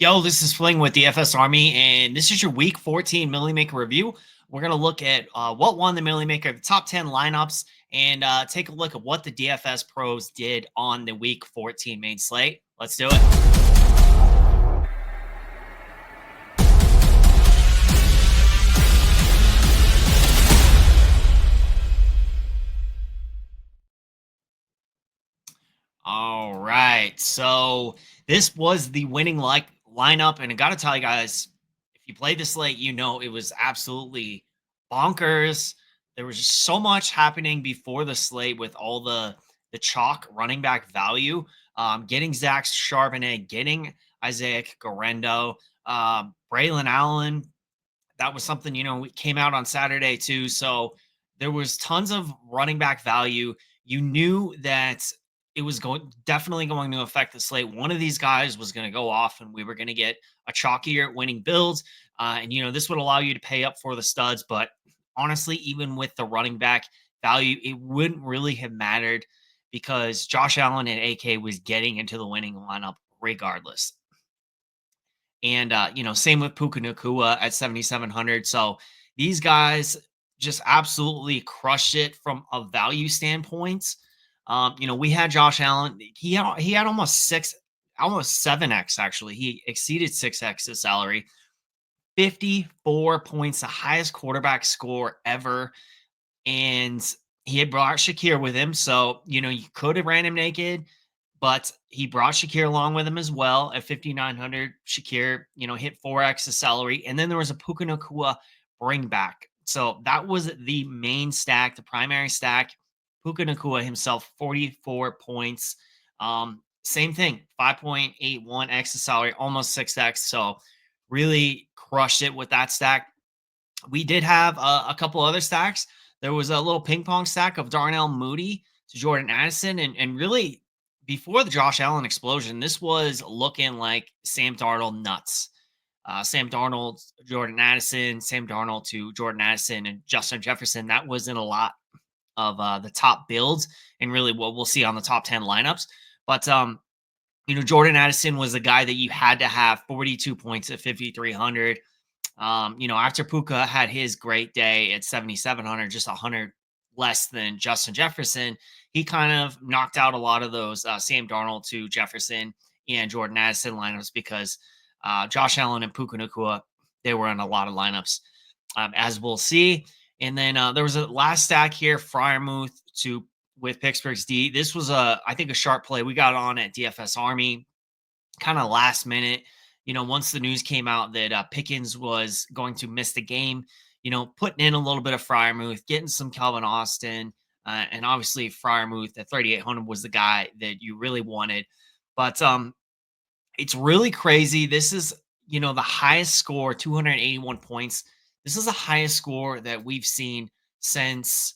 Yo, this is Fling with DFS Army, and this is your Week 14 Millie Maker review. We're going to look at what won the Millie Maker, the top 10 lineups, and take a look at what the DFS pros did on the Week 14 main slate. Let's do it. All right. So this was the winning lineup. And I got to tell you guys, if you played this late, you know it was absolutely bonkers. There was just so much happening before the slate with all the chalk running back value. Getting Zach Charbonnet, getting Isaiah Garendo, Braylon Allen. That was something, it came out on Saturday too. So there was tons of running back value. You knew that it was definitely going to affect the slate. One of these guys was going to go off and we were going to get a chalkier winning build. And this would allow you to pay up for the studs. But honestly, even with the running back value, it wouldn't really have mattered because Josh Allen and AK was getting into the winning lineup regardless. And, same with Puka Nakua at 7,700. So these guys just absolutely crushed it from a value standpoint. We had Josh Allen. He had almost 7x actually. He exceeded 6x his salary. 54 points, the highest quarterback score ever. And he had brought Shakir with him. So, you could have ran him naked, but he brought Shakir along with him as well at 5,900. Shakir, hit 4x the salary. And then there was a Puka Nakua bring back. So that was the main stack, the primary stack. Puka Nakua himself, 44 points. Same thing, 5.81x the salary, almost 6x. So really crushed it with that stack. We did have a couple other stacks. There was a little ping pong stack of Darnell Mooney to Jordan Addison. And really, before the Josh Allen explosion, this was looking like Sam Darnold nuts. Sam Darnold, Jordan Addison, Sam Darnold to Jordan Addison, and Justin Jefferson. That was in a lot of the top builds and really what we'll see on the top 10 lineups. But, Jordan Addison was the guy that you had to have 42 points at 5,300. After Puka had his great day at 7,700, just 100 less than Justin Jefferson, he kind of knocked out a lot of those Sam Darnold to Jefferson and Jordan Addison lineups because Josh Allen and Puka Nakua, they were in a lot of lineups, as we'll see. And then there was a last stack here, Freiermuth with Pittsburgh's D. This was I think a sharp play. We got on at DFS Army, kind of last minute. Once the news came out that Pickens was going to miss the game, putting in a little bit of Freiermuth, getting some Calvin Austin, and obviously Freiermuth at 3,800 was the guy that you really wanted. But it's really crazy. This is, the highest score, 281 points. This is the highest score that we've seen since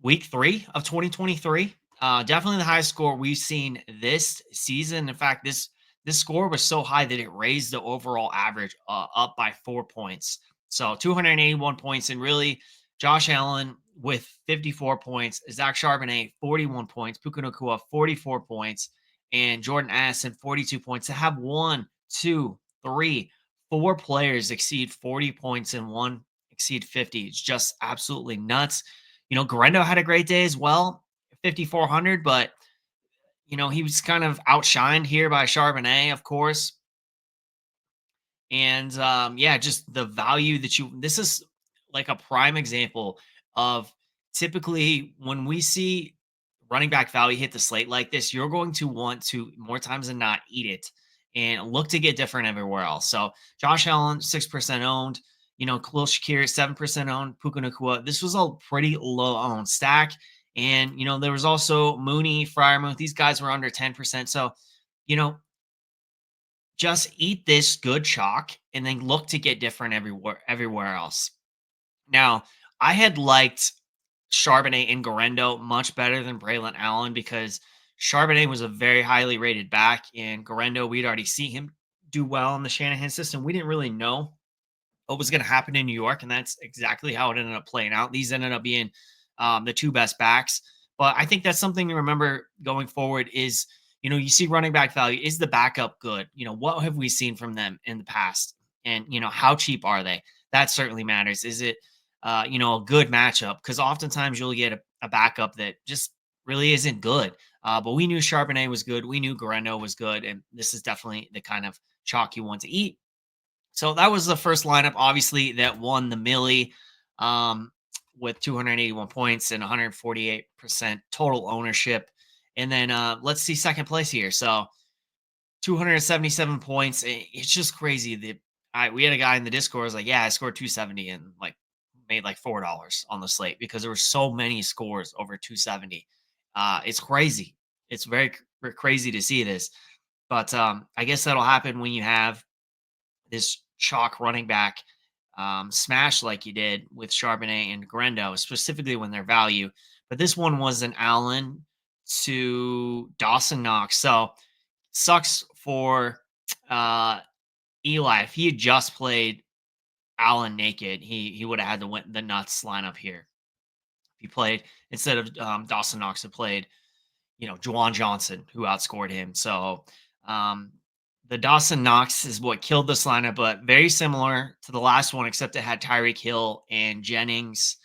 week 3 of 2023. Definitely the highest score we've seen this season. In fact, this score was so high that it raised the overall average up by 4 points. So 281 points. And really, Josh Allen with 54 points, Zach Charbonnet, 41 points, Puka Nakua, 44 points, and Jordan Addison, 42 points. To have 1, 2, 3, 4 players exceed 40 points and one exceed 50, it's just absolutely nuts. Garendo had a great day as well, 5,400, but he was kind of outshined here by Charbonnet, of course. And just the value that this is like a prime example of typically when we see running back value hit the slate like this, you're going to want to more times than not eat it and look to get different everywhere else. So Josh Allen, 6% owned, Khalil Shakir, 7% owned, Puka Nakua. This was a pretty low owned stack. And, there was also Mooney, Freiermuth. These guys were under 10%. So, just eat this good chalk and then look to get different everywhere else. Now, I had liked Charbonnet and Garendo much better than Braylon Allen because Charbonnet was a very highly rated back, and Garendo, we'd already seen him do well in the Shanahan system. We didn't really know what was going to happen in New York, and that's exactly how it ended up playing out. These ended up being the two best backs. But I think that's something to remember going forward is, You see running back value. Is the backup good? What have we seen from them in the past? And, how cheap are they? That certainly matters. Is it, a good matchup? Because oftentimes you'll get a backup that just really isn't good. But we knew Charbonnet was good. We knew Guarendo was good. And this is definitely the kind of chalk you want to eat. So that was the first lineup, obviously, that won the Millie um, with 281 points and 148% total ownership. And then let's see second place here. So 277 points. It's just crazy that we had a guy in the Discord was like, yeah, I scored 270 and like made like $4 on the slate because there were so many scores over 270. It's crazy. It's very crazy to see this. But I guess that'll happen when you have this chalk running back smash like you did with Charbonnet and Grendo, specifically when they're value. But this one was an Allen to Dawson Knox. So sucks for uh, Eli. If he had just played Allen naked, he would have had to win the nuts lineup here. If he played instead of Dawson Knox, had played Juwan Johnson, who outscored him. So um, the Dawson Knox is what killed this lineup, but very similar to the last one, except it had Tyreek Hill and Jennings.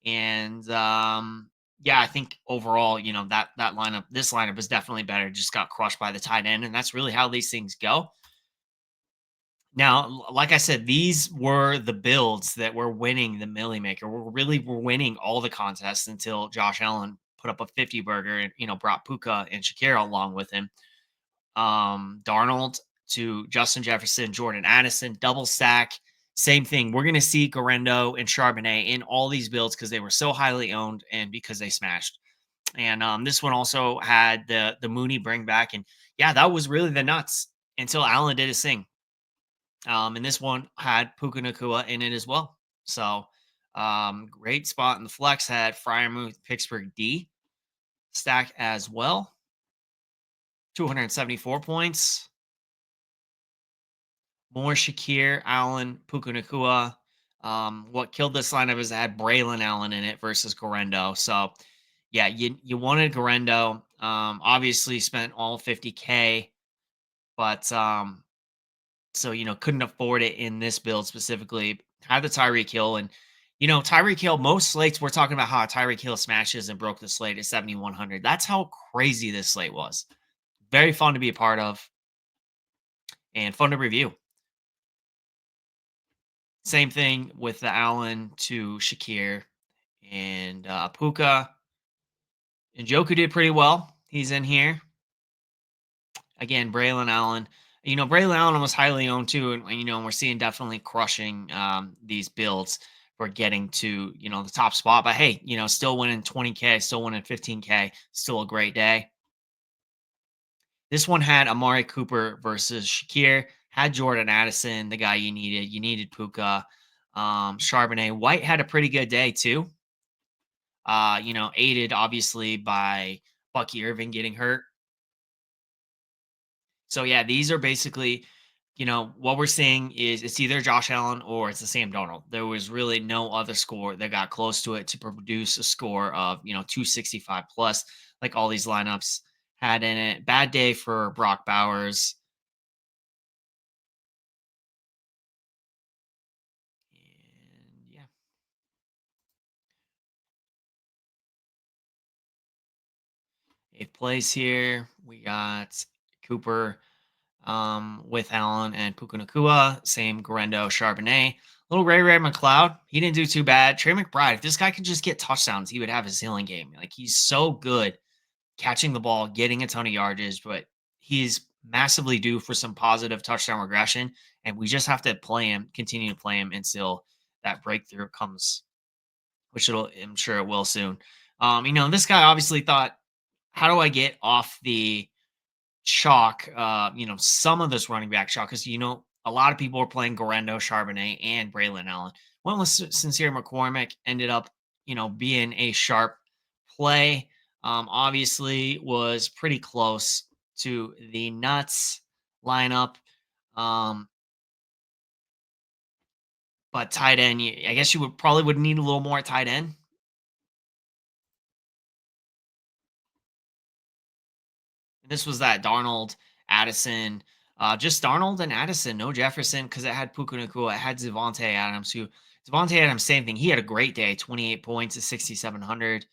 And yeah, I think overall, that lineup, this lineup is definitely better. Just got crushed by the tight end, and that's really how these things go. Now, like I said, these were the builds that were winning the Millie Maker. We're winning all the contests until Josh Allen put up a 50 burger and brought Puka and Shakira along with him. Darnold to Justin Jefferson, Jordan Addison, double stack. Same thing. We're gonna see Garendo and Charbonnet in all these builds because they were so highly owned and because they smashed. And this one also had the Mooney bring back, and yeah, that was really the nuts until Allen did his thing. And this one had Puka Nakua in it as well. So great spot in the flex. Had Fryermuth, Pittsburgh D stack as well. 274 points. More Shakir, Allen, Puka Nakua. What killed this lineup is it had Braylon Allen in it versus Garendo. So yeah, you wanted Garendo. Obviously spent all 50K, but so, couldn't afford it in this build specifically. Had the Tyreek Hill. And, Tyreek Hill, most slates, we're talking about how Tyreek Hill smashes and broke the slate at 7,100. That's how crazy this slate was. Very fun to be a part of and fun to review. Same thing with the Allen to Shakir and Puka. And Joku did pretty well. He's in here. Again, Braylon Allen. Braylon Allen was highly owned too, and we're seeing definitely crushing these builds for getting to the top spot. But hey, still winning 20K, still winning 15K, still a great day. This one had Amari Cooper versus Shakir. Had Jordan Addison, the guy you needed. You needed Puka, Charbonnet. White had a pretty good day too. Aided obviously by Bucky Irving getting hurt. So yeah, these are basically, what we're seeing is it's either Josh Allen or it's the Sam Darnold. There was really no other score that got close to it to produce a score of 265 plus, like all these lineups had in it. Bad day for Brock Bowers. And yeah, eighth place here. We got Cooper with Allen and Puka Nakua. Same Garendo, Charbonnet. Little Ray McLeod, he didn't do too bad. Trey McBride, if this guy could just get touchdowns, he would have a ceiling game. Like he's so good catching the ball, getting a ton of yardage, but he's massively due for some positive touchdown regression. And we just have to play him, continue to play him until that breakthrough comes, which I'm sure it will soon. This guy obviously thought, how do I get off the chalk, some of this running back chalk, because a lot of people are playing Garendo, Charbonnet, and Braylon Allen. One was Sincere McCormick, ended up, being a sharp play. Obviously was pretty close to the nuts lineup. Um, but tight end, I guess you would need a little more tight end. This was that Darnold, Addison, just Darnold and Addison, no Jefferson because it had Puka Nacua, it had Devontae Adams, who Devontae Adams, same thing. He had a great day, 28 points at 6,700.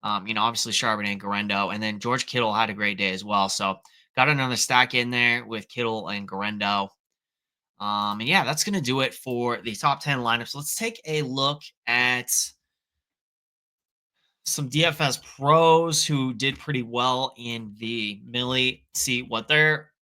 Obviously Charbonnet and Garendo, and then George Kittle had a great day as well. So got another stack in there with Kittle and Garendo. And yeah, that's gonna do it for the top 10 lineups. Let's take a look at some DFS pros who did pretty well in the Millie, see what their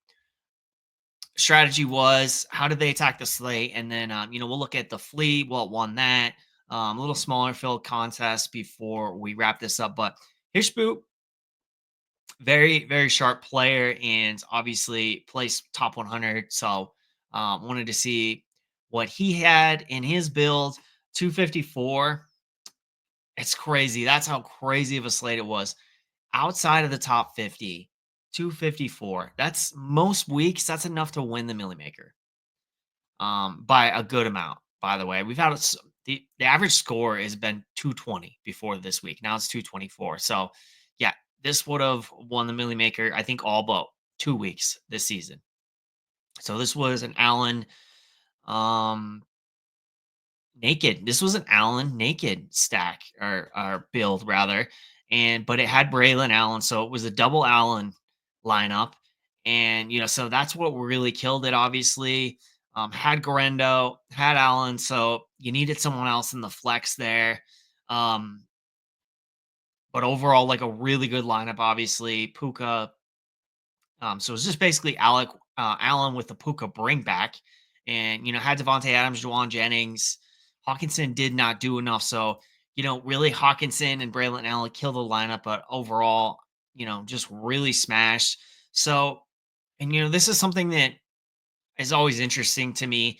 strategy was, how did they attack the slate, and then we'll look at the flea, what won that. A little smaller field contest before we wrap this up. But Hishboot, very, very sharp player and obviously placed top 100. So wanted to see what he had in his build. 254. It's crazy. That's how crazy of a slate it was. Outside of the top 50, 254. That's most weeks. That's enough to win the Millie Maker by a good amount, by the way. We've had the average score has been 220 before this week. Now it's 224. So, yeah, this would have won the Millie Maker, I think, all but 2 weeks this season. So, this was an Allen um, naked. This was an Allen naked stack or build rather, but it had Braylon Allen, so it was a double Allen lineup, and so that's what really killed it. Obviously, had Garendo, had Allen, so you needed someone else in the flex there. Um, but overall, like a really good lineup. Obviously, Puka, so it's just basically Allen with the Puka bring back, and had Devontae Adams, Juwan Jennings. Hawkinson did not do enough, so really Hawkinson and Braylon Allen killed the lineup, but overall, just really smashed. So, and this is something that is always interesting to me.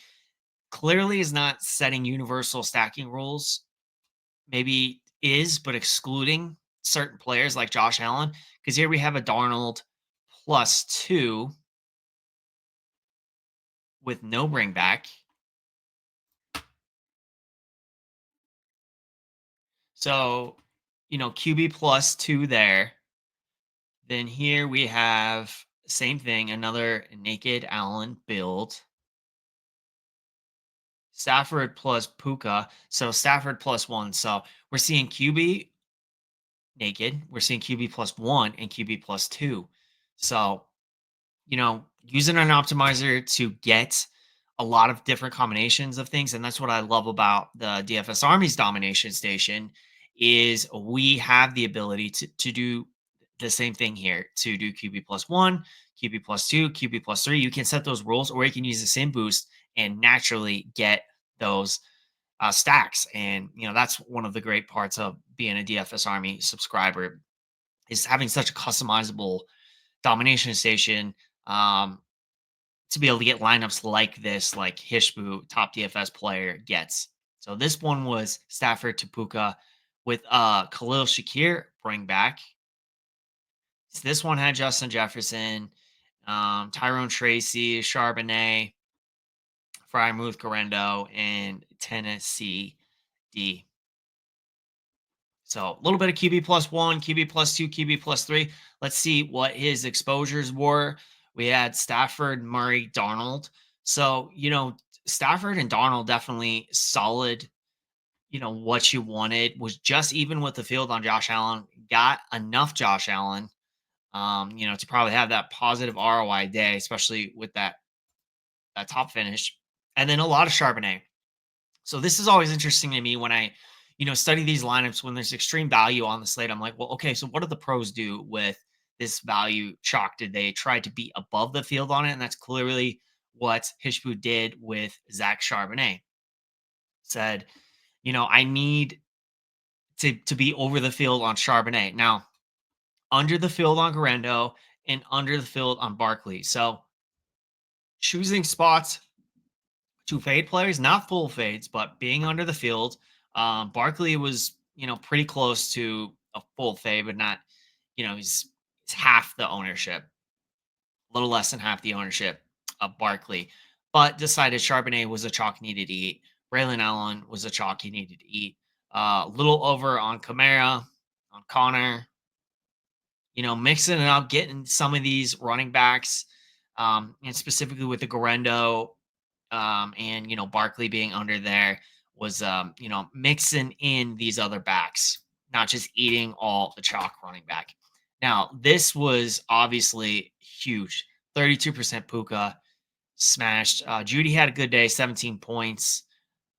Clearly, is not setting universal stacking rules. Maybe is, but excluding certain players like Josh Allen, because here we have a Darnold +2 with no bring back. So, QB +2 there. Then here we have same thing, another naked Allen build. Stafford plus Puka. So Stafford +1. So we're seeing QB naked. We're seeing QB +1 and QB +2. So using an optimizer to get a lot of different combinations of things, and that's what I love about the DFS Army's domination station is we have the ability to do the same thing here, to do QB +1, QB +2, QB +3. You can set those rules, or you can use the same boost and naturally get those stacks. And that's one of the great parts of being a DFS Army subscriber, is having such a customizable domination station, to be able to get lineups like this, like Hishbu, top DFS player, gets. So this one was Stafford to Puka with Khalil Shakir bring back. So this one had Justin Jefferson, Tyrone Tracy, Charbonnet, Fryermuth Garendo, and Tennessee D. So a little bit of QB +1, QB +2, QB +3. Let's see what his exposures were. We had Stafford, Murray, Darnold. So, Stafford and Darnold definitely solid. What you wanted was just even with the field on Josh Allen, got enough Josh Allen, to probably have that positive ROI day, especially with that top finish. And then a lot of Charbonnet. So this is always interesting to me when I, study these lineups when there's extreme value on the slate. I'm like, well, okay, so what do the pros do with this value chalk? Did they try to be above the field on it? And that's clearly what Hishbu did with Zach Charbonnet. Said, I need to be over the field on Charbonnet. Now, under the field on Garendo and under the field on Barkley. So choosing spots to fade players, not full fades, but being under the field. Barkley was, pretty close to a full fade, but not, he's half the ownership, a little less than half the ownership of Barkley, but decided Charbonnet was a chalk he needed to eat. Braylon Allen was a chalk he needed to eat. A little over on Kamara, on Connor, mixing it up, getting some of these running backs, and specifically with the Garendo, and Barkley being under there was mixing in these other backs, not just eating all the chalk running back. Now, this was obviously huge. 32% Puka smashed. Judy had a good day, 17 points.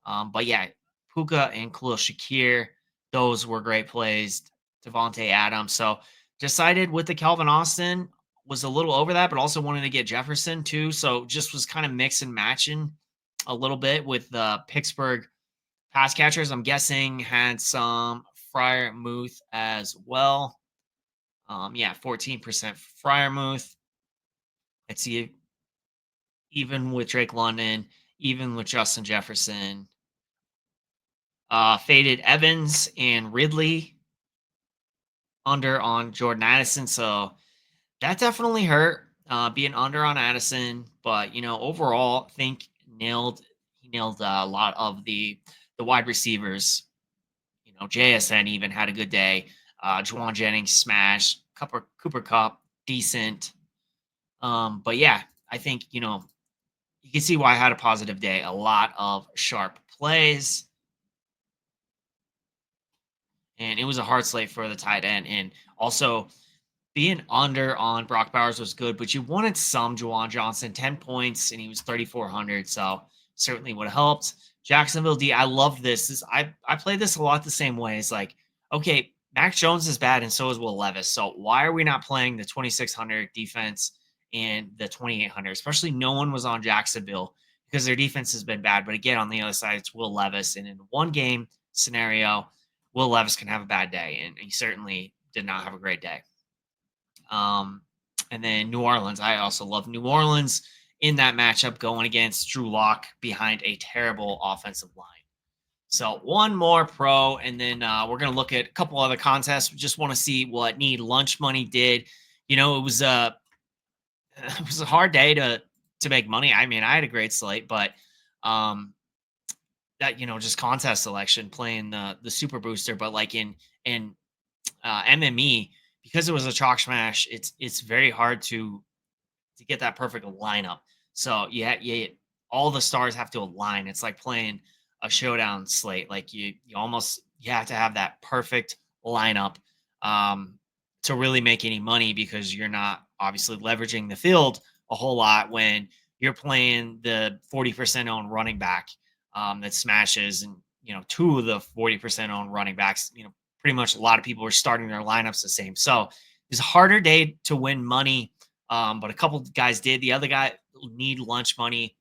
But yeah, Puka and Khalil Shakir, those were great plays. Devontae Adams. So decided with the Calvin Austin was a little over that, but also wanted to get Jefferson too. So just was kind of mix and matching a little bit with the Pittsburgh pass catchers. I'm guessing had some Fryer Muth as well. Yeah, 14% Fryer Muth. Let's see, even with Drake London, even with Justin Jefferson, faded Evans and Ridley under on Jordan Addison. So that definitely hurt, being under on Addison. But overall, I think he nailed a lot of the wide receivers. JSN even had a good day. Juwan Jennings smash, Cooper Cup decent. But yeah, I think you can see why I had a positive day. A lot of sharp plays, and it was a hard slate for the tight end. And also, being under on Brock Bowers was good, but you wanted some Juwan Johnson, 10 points, and he was 3,400. So certainly would have helped. Jacksonville D, I love this. I play this a lot the same way. It's like, okay, Mac Jones is bad, and so is Will Levis. So why are we not playing the 2,600 defense and the 2,800? Especially no one was on Jacksonville because their defense has been bad. But again, on the other side, it's Will Levis. And in one game scenario, Will Levis can have a bad day, and he certainly did not have a great day. Um, and then New Orleans. I also love New Orleans in that matchup going against Drew Lock behind a terrible offensive line. So one more pro, and then we're going to look at a couple other contests. We just want to see what Need Lunch Money did. It was a it was a hard day to make money. I mean, I had a great slate, but um, that just contest selection playing the Super Booster, but like in MME, because it was a chalk smash, it's very hard to get that perfect lineup. So yeah, all the stars have to align. It's like playing a showdown slate. Like you have to have that perfect lineup um, to really make any money because you're not obviously leveraging the field a whole lot when you're playing the 40% owned running back that smashes, and two of the 40% owned running backs. Pretty much a lot of people are starting their lineups the same. So it's a harder day to win money, but a couple guys did. The other guy Need Lunch Money.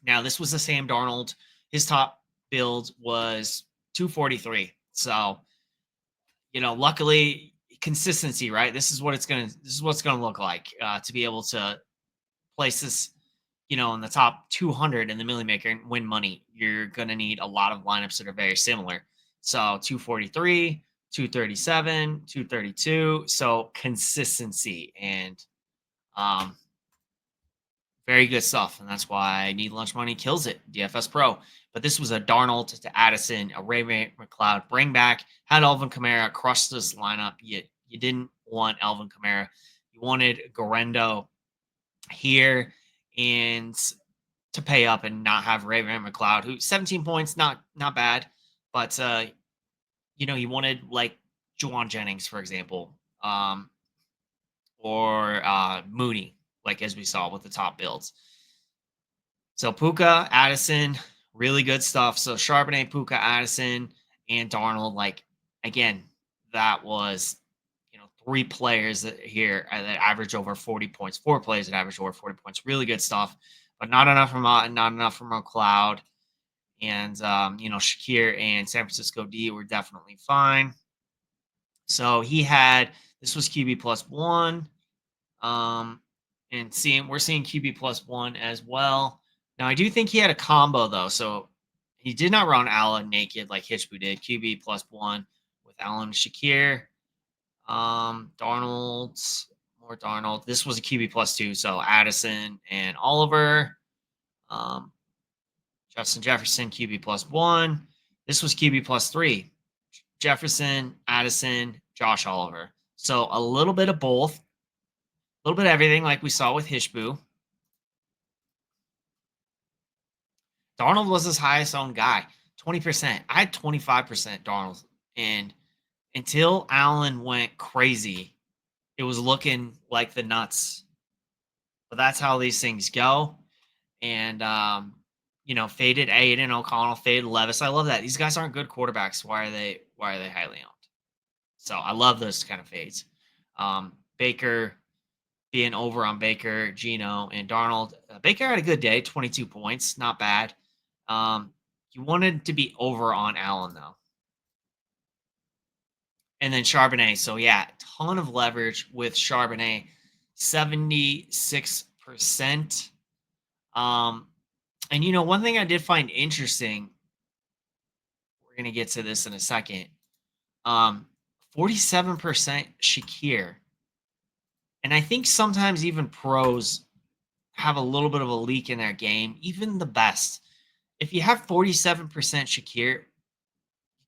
Now, this was the Sam Darnold. His top build was 243. So, luckily consistency, right? This is what's gonna look like to be able to place this, in the top 200 in the Millie Maker and win money. You're gonna need a lot of lineups that are very similar. So 243, 237, 232. So consistency and um very good stuff, and that's why Need Lunch Money kills it, DFS Pro. But this was a Darnold to Addison, a Ray McLeod bring back, had Alvin Kamara, crushed this lineup. You didn't want Alvin Kamara. You wanted Garendo here and to pay up and not have Ray McLeod, who 17 points, not bad. But you wanted like Juwan Jennings, for example, or Mooney, like as we saw with the top builds. So Puka, Addison, really good stuff. So Charbonnet, Puka, Addison, and Darnold. Like again, that was three players here that average over 40 points. Four players that average over 40 points. Really good stuff, but not enough from not enough from McLeod. And Shakir and San Francisco D were definitely fine. So this was QB plus one. And we're seeing QB plus one as well. Now, I do think he had a combo though, so he did not run Allen naked like Hitchbu did. QB plus one with Allen Shakir, Darnold, more Darnold. This was a QB plus two, so Addison and Oliver, um, Justin Jefferson QB plus one. This was QB plus three, Jefferson, Addison, Josh Oliver. So a little bit of both, a little bit of everything, like we saw with Hishbu. Darnold was his highest owned guy, 20%. I had 25% Darnold. And until Allen went crazy, it was looking like the nuts. But that's how these things go. And faded Aiden O'Connell, faded Levis. I love that. These guys aren't good quarterbacks. Why are they highly owned? So I love those kind of fades. Baker being over on Baker, Gino, and Darnold. Baker had a good day, 22 points, not bad. You wanted to be over on Allen though. And then Charbonnet. So yeah, ton of leverage with Charbonnet, 76%. And one thing I did find interesting, we're gonna get to this in a second. Um, 47% Shakir. And I think sometimes even pros have a little bit of a leak in their game, even the best. If you have 47% Shakir, you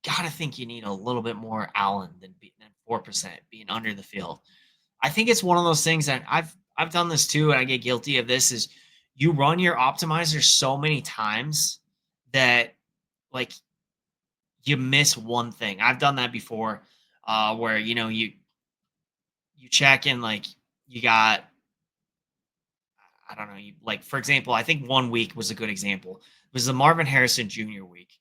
gotta think you need a little bit more Allen than 4% being under the field. I think it's one of those things that I've done this too, and I get guilty of this, is you run your optimizer so many times that like you miss one thing. I've done that before, where you check and like you got, I don't know, like for example, I think 1 week was a good example. It was the Marvin Harrison Jr. week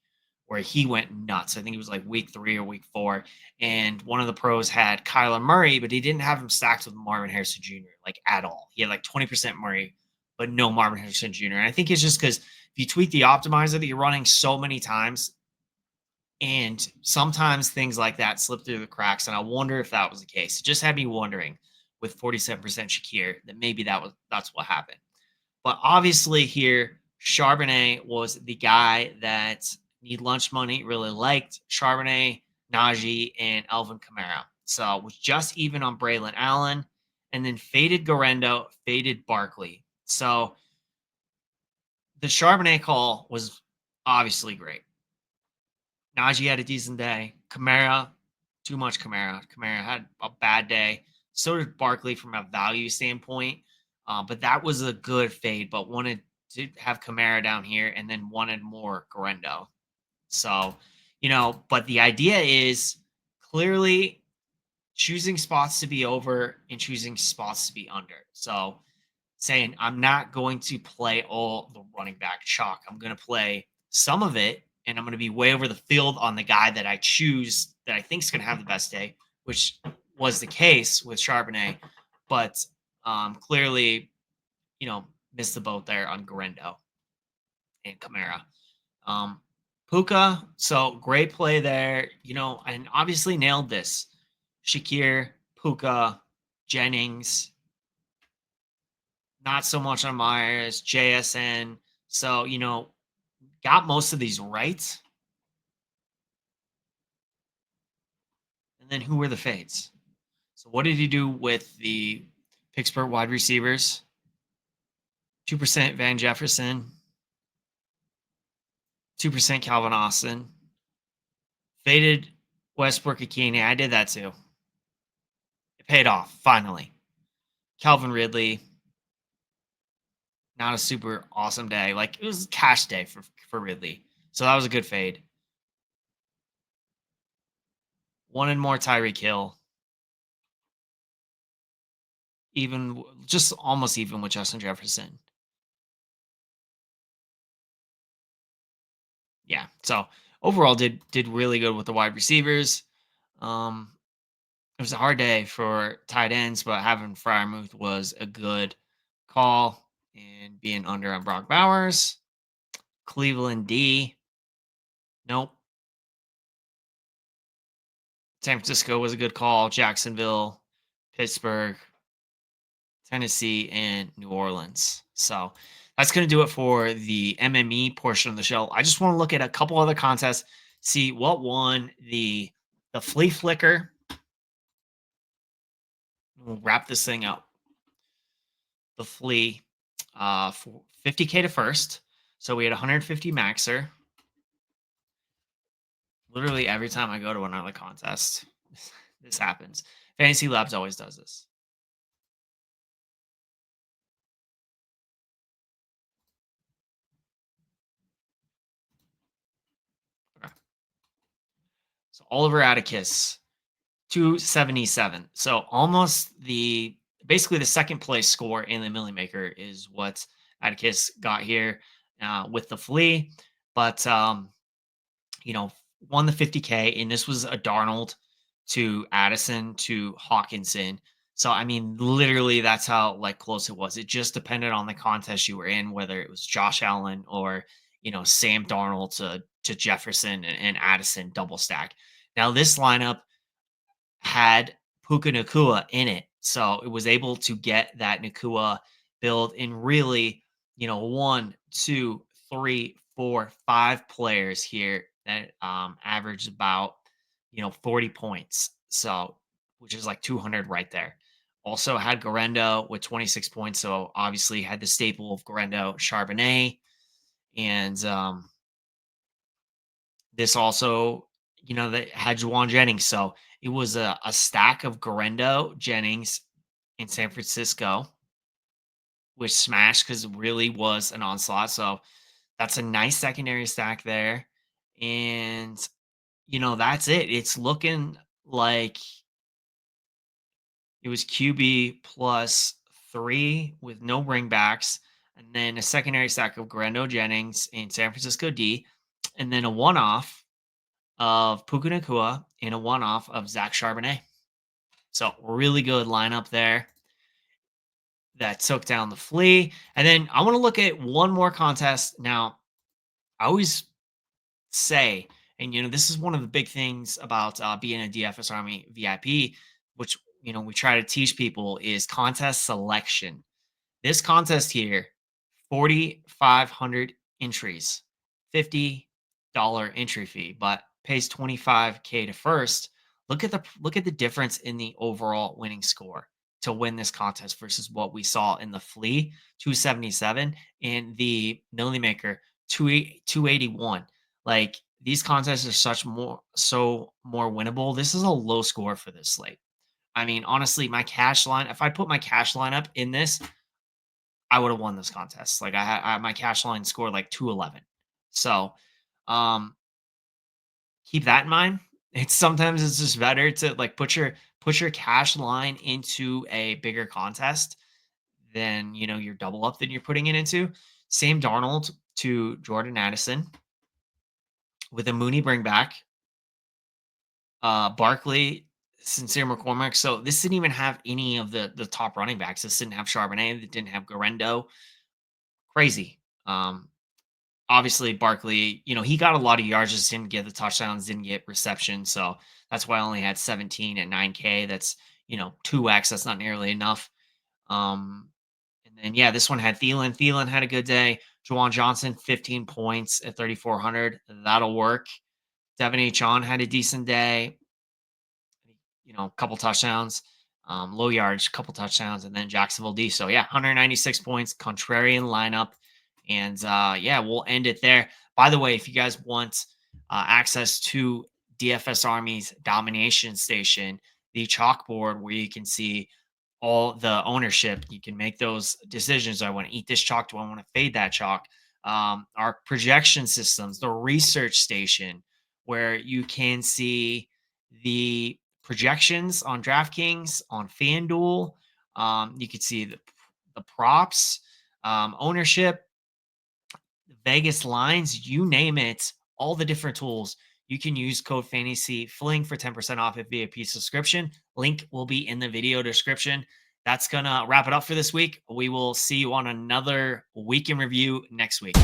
where he went nuts. I think it was like week 3 or week 4, and one of the pros had Kyler Murray, but he didn't have him stacked with Marvin Harrison Jr. like at all. He had like 20% Murray, but no Marvin Harrison Jr. And I think it's just because if you tweak the optimizer that you're running so many times, and sometimes things like that slip through the cracks. And I wonder if that was the case. It just had me wondering with 47% Shakir that maybe that's what happened. But obviously here, Charbonnet was the guy that Need Lunch Money really liked. Charbonnet, Najee, and Alvin Kamara. So it was just even on Braylon Allen, and then faded Garendo, faded Barkley. So the Charbonnet call was obviously great. Najee had a decent day. Kamara, too much Kamara. Kamara had a bad day. So did Barkley from a value standpoint. But that was a good fade, but wanted to have Kamara down here and then wanted more Garendo. So, but the idea is clearly choosing spots to be over and choosing spots to be under. So saying, I'm not going to play all the running back chalk. I'm going to play some of it, and I'm going to be way over the field on the guy that I choose that I think is going to have the best day, which was the case with Charbonnet. But clearly, missed the boat there on Garendo and Kamara. Puka, so great play there, and obviously nailed this. Shakir, Puka, Jennings, not so much on Myers, JSN. So, got most of these right. And then who were the fades? So, what did he do with the Pittsburgh wide receivers? 2% Van Jefferson, 2% Calvin Austin, faded Westbrook Akini. I did that too. It paid off, finally. Calvin Ridley, not a super awesome day. Like, it was cash day for Ridley. So that was a good fade. Wanted more Tyreek Hill. Even just almost even with Justin Jefferson. Yeah. So overall did really good with the wide receivers. Um it was a hard day for tight ends, but having Fryermuth was a good call, and being under on Brock Bowers. Cleveland D. Nope. San Francisco was a good call. Jacksonville, Pittsburgh, Tennessee, and New Orleans. So that's going to do it for the MME portion of the show. I just want to look at a couple other contests, see what won the flea flicker. We'll wrap this thing up. The flea, for 50K to first. So we had 150 maxer. Literally every time I go to another contest, this happens. Fantasy Labs always does this. Okay. So Oliver Atticus, 277. So almost basically the second place score in the Millie Maker is what Atticus got here with the flea. But you know, won the 50K, and this was a Darnold to Addison to Hawkinson. So I mean, literally, that's how like close it was. It just depended on the contest you were in, whether it was Josh Allen or Sam Darnold to Jefferson and Addison double stack. Now this lineup had Puka Nakua in it. So it was able to get that Nakua build in really, one, two, three, four, five players here that averaged about, 40 points. So, which is like 200 right there. Also had Garendo with 26 points. So obviously had the staple of Garendo, Charbonnet. And this also, that had Juwan Jennings. So it was a stack of Garendo, Jennings in San Francisco, which smashed because it really was an onslaught. So that's a nice secondary stack there. And, that's it. It's looking like it was QB plus 3 with no bringbacks, and then a secondary stack of Garendo Jennings in San Francisco D, and then a one off of Puka Nakua and a one off of Zach Charbonnet. So really good lineup there that took down the flea. And then I want to look at one more contest. Now, I always say, and this is one of the big things about being a DFS Army VIP, which we try to teach people is contest selection. This contest here, 4,500 entries, $50 entry fee, but pays 25K to first. Look at the difference in the overall winning score to win this contest versus what we saw in the flea 277 and the Millie Maker 281. Like these contests are more winnable. This is a low score for this slate. I mean, honestly, if I put my cash lineup in this, I would have won this contest. Like my cash line scored like 211. So, um, keep that in mind. It's just better to like put your cash line into a bigger contest than your double up that you're putting it into. Same Darnold to Jordan Addison with a Mooney bring back. Barkley, Sincere McCormick. So this didn't even have any of the top running backs. This didn't have Charbonnet. It didn't have Garendo. Crazy. Obviously Barkley, he got a lot of yards, just didn't get the touchdowns, didn't get reception. So that's why I only had 17 at 9K. That's 2x. That's not nearly enough. And then yeah, this one had Thielen. Thielen had a good day. Juwan Johnson, 15 points at 3,400. That'll work. Devin H. On had a decent day. A couple touchdowns, low yards, couple touchdowns, and then Jacksonville D. So yeah, 196 points, contrarian lineup. And yeah, we'll end it there. By the way, if you guys want access to DFS Army's domination station, the chalkboard where you can see all the ownership, you can make those decisions. Do I want to eat this chalk? Do I want to fade that chalk? Our projection systems, the research station, where you can see the projections on DraftKings, on FanDuel. You can see the props, ownership, Vegas lines, you name it, all the different tools. You can use code Fantasy Fling for 10% off a VIP subscription. Link will be in the video description. That's going to wrap it up for this week. We will see you on another week in review next week.